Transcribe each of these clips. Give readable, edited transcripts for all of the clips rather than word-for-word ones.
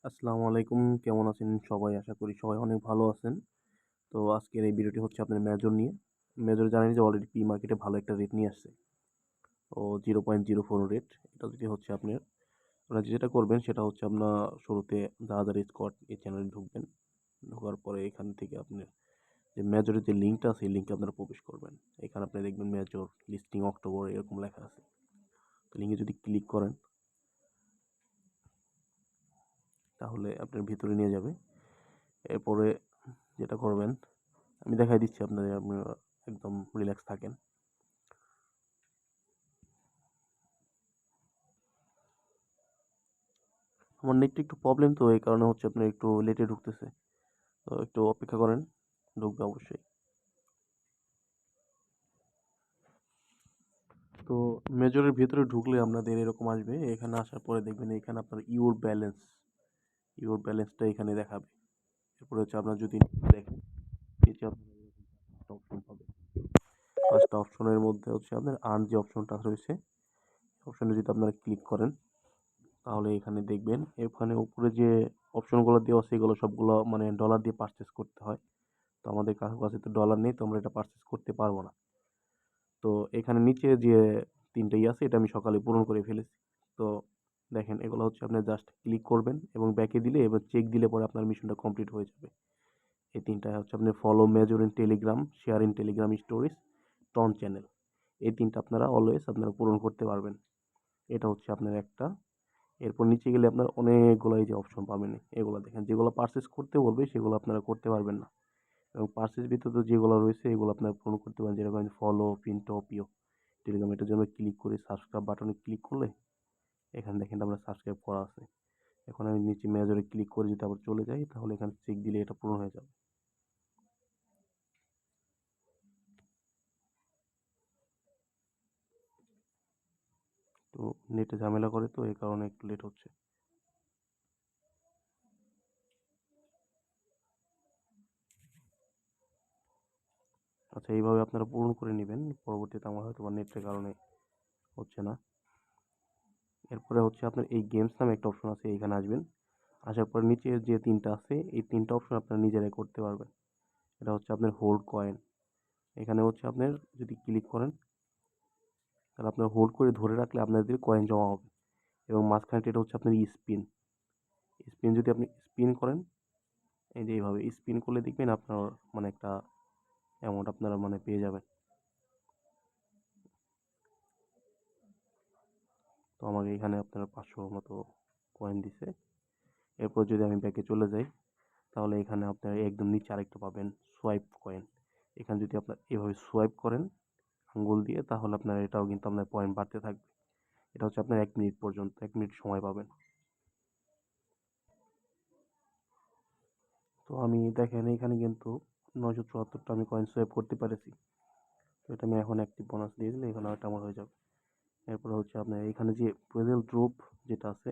আসসালামু আলাইকুম। কেমন আছেন সবাই? আশা করি সবাই অনেক ভালো আছেন। তো আজকের এই ভিডিওটি হচ্ছে আপনার মেজর নিয়ে। মেজর জানেন যে অলরেডি পি মার্কেটে ভালো একটা রেট নিয়ে আসছে। ও 0.04 রেট। এটা যদি হচ্ছে আপনারা যেটা করবেন সেটা হচ্ছে আপনার শুরুতে জাহাজার স্কোয়াড এই চ্যানেলে ঢুকবেন। ঢোকার পরে এখান থেকে আপনার যে মেজরের যে লিঙ্কটা আছে এই লিঙ্কে আপনারা প্রবেশ করবেন। এখানে আপনি দেখবেন মেজর লিস্টিং অক্টোবর এরকম লেখা আছে। তো লিঙ্কে যদি ক্লিক করেন তাহলে আপনার ভিতরে নিয়ে যাবে। এরপরে যেটা করবেন আমি দেখাই দিচ্ছি আপনাদের, আপনারা একদম রিল্যাক্স থাকেন। আমার নেটটা একটু প্রবলেম, তো এই কারণে হচ্ছে আপনার একটু লেটে ঢুকতেছে। তো একটু অপেক্ষা করেন, ঢুকবে অবশ্যই। তো মেজরের ভিতরে ঢুকলে আপনাদের এরকম আসবে। এখানে আসার পরে দেখবেন এখানে আপনার ইউর ব্যালেন্সটা এখানে দেখাবে। এরপরে হচ্ছে আপনার যদি দেখেন নিচে আপনার অপশন পাবে। ফার্স্ট অপশনের মধ্যে হচ্ছে আপনার আর্ন যে অপশনটা রয়েছে, অপশনে যদি আপনারা ক্লিক করেন তাহলে এখানে দেখবেন এখানে উপরে যে অপশনগুলো দেওয়া আছে এগুলো সবগুলো মানে ডলার দিয়ে পারচেস করতে হয়। তো আমাদের কাছে তো ডলার নেই, তো আমরা এটা পারচেস করতে পারবো না। তো এখানে নিচে যে তিনটা আছে এটা আমি সকালে পূরণ করে ফেলেছি। তো দেখেন এগুলো হচ্ছে আপনি জাস্ট ক্লিক করবেন এবং ব্যাকে দিলে এবার চেক দিলে পরে আপনার মিশনটা কমপ্লিট হয়ে যাবে। এই তিনটা হচ্ছে আপনি follow major in Telegram, share in Telegram stories, ton channel. এই তিনটা আপনারা অলওয়েজ আপনারা পূরণ করতে পারবেন। এটা হচ্ছে আপনার একটা। এরপর নিচে গেলে আপনার অনেকগুলো এই যে অপশন পাবেন, এগুলো দেখেন যেগুলো পারচেস করতে বলবে সেগুলো আপনারা করতে পারবেন না। এবং পার্সেস ভিতরে যেগুলো রয়েছে এগুলো আপনারা পূরণ করতে পারেন, যেরকম ফলো, পিন, টপিও, টেলিগ্রাম। এটার জন্য ক্লিক করে সাবস্ক্রাইব বাটনে ক্লিক করলে এখানে দেখেন আমরা সাবস্ক্রাইব করা আছে। এখন আমি নিচে মেজরে ক্লিক করে যদি আবার চলে যাই তাহলে এখানে চেক দিলে এটা পূরণ হয়ে যাবে। তো নেটে ঝামেলা করে, তো এই কারণে একটু লেট হচ্ছে। আচ্ছা, এইভাবে আপনারা পূরণ করে নেবেন। পরবর্তীতে আমার হয়তো বা নেটের কারণে হচ্ছে না। এরপরে হচ্ছে আপনার এই গেমস নামে একটা অপশন আছে, এইখানে আসবেন। আসার পর নিচে যে তিনটা আছে এই তিনটা অপশন আপনারা নিজেরাই করতে পারবেন। এটা হচ্ছে আপনার হোল্ড কয়েন। এখানে হচ্ছে আপনার যদি ক্লিক করেন তাহলে আপনার হোল্ড করে ধরে রাখলে আপনাদের কয়েন জমা হবে। এবং মাঝখানে এটা হচ্ছে আপনার স্পিন। স্পিন যদি আপনি স্পিন করেন, এই যে এইভাবে স্পিন করলে দেখবেন আপনার মানে একটা অ্যামাউন্ট আপনারা মানে পেয়ে যাবেন। তো আমাকে এখানে আপনার 500 মতো কয়েন দিছে। এরপর যদি আমি ব্যাকে চলে যাই তাহলে এখানে আপনার একদম নিচে আরেকটা পাবেন, সোয়াইপ কয়েন। এখানে যদি আপনার এভাবে সোয়াইপ করেন আঙ্গুল দিয়ে তাহলে আপনার এটাও কিন্তু আপনার পয়েন্ট বাড়তে থাকবে। এটা হচ্ছে আপনার 1 মিনিট পর্যন্ত, 1 মিনিট সময় পাবেন। তো আমি দেখেন এখানে কিন্তু 974টা আমি কয়েন সোয়াইপ করতে পেরেছি। তো এটা আমি এখন অ্যাক্টিভ বোনাস দিয়ে দিলে এখানে একটা আমার হয়ে যাবে। এরপরে হচ্ছে আপনার এখানে যে প্রেজেল ড্রপ যেটা আছে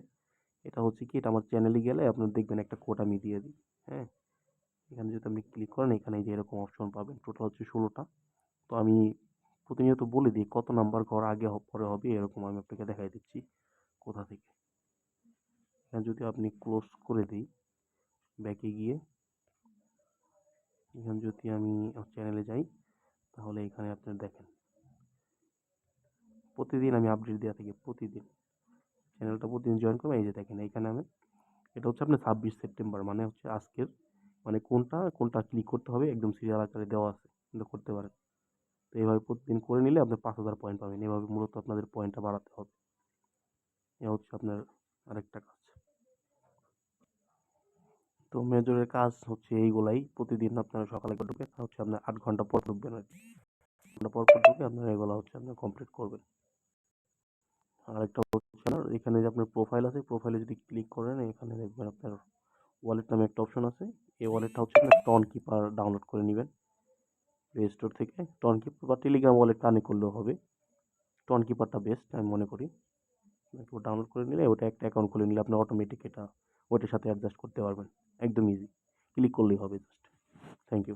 এটা হচ্ছে কি, এটা আমার চ্যানেলে গেলে আপনার দেখবেন একটা কোড আমি দিয়ে দিই। হ্যাঁ, এখানে যদি আপনি ক্লিক করেন এখানে যে এরকম অপশন পাবেন, টোটাল হচ্ছে 16টা। তো আমি প্রতিনিয়ত বলে দিই কত নাম্বার ঘর আগে পরে হবে, এরকম আমি আপনাকে দেখাই দিচ্ছি কোথা থেকে। এখানে যদি আপনি ক্লোজ করে দিই ব্যাকে গিয়ে, এখানে যদি আমি চ্যানেলে যাই তাহলে এখানে আপনার দেখেন প্রতিদিন আমি আপডেট দেওয়া থাকি। প্রতিদিন চ্যানেলটা প্রতিদিন জয়েন করবেন। এই যে দেখেন এইখানে আমি, এটা হচ্ছে আপনার 26 সেপ্টেম্বর, মানে হচ্ছে আজকের, মানে কোনটা কোনটা ক্লিক করতে হবে একদম সিরিয়াল আকারে দেওয়া আছে, এটা করতে পারেন। তো এইভাবে প্রতিদিন করে নিলে আপনি 5,000 পয়েন্ট পাবেন। এভাবে মূলত আপনাদের পয়েন্টটা বাড়াতে হবে। এ হচ্ছে আপনার আরেকটা কাজ। তো মেজরের কাজ হচ্ছে এইগুলাই। প্রতিদিন আপনারা সকালে করে ঢুকে হচ্ছে আপনার 8 ঘন্টা পর ঢুকবেন আর কি। ঘন্টা পর পর ঢুকে আপনারা এগুলো হচ্ছে আপনার কমপ্লিট করবেন। আরেকটা হচ্ছে আপনার এখানে যে আপনার প্রোফাইল আছে, প্রোফাইলে যদি ক্লিক করেন এখানে দেখবেন আপনার ওয়ালেট নামে একটা অপশন আছে। এই ওয়ালেটটা হচ্ছে আপনার টন কিপার ডাউনলোড করে নেবেন প্লে স্টোর থেকে। টন কিপার বা টেলিগ্রাম ওয়ালেট কানেক্ট করলেও হবে। টন কিপারটা বেস্ট আমি মনে করি। একটু ডাউনলোড করে নিলে ওটা একটা অ্যাকাউন্ট খুলে নিলে আপনার অটোমেটিক এটা ওটার সাথে অ্যাডজাস্ট করতে পারবেন। একদম ইজি, ক্লিক করলেই হবে জাস্ট। Thank you.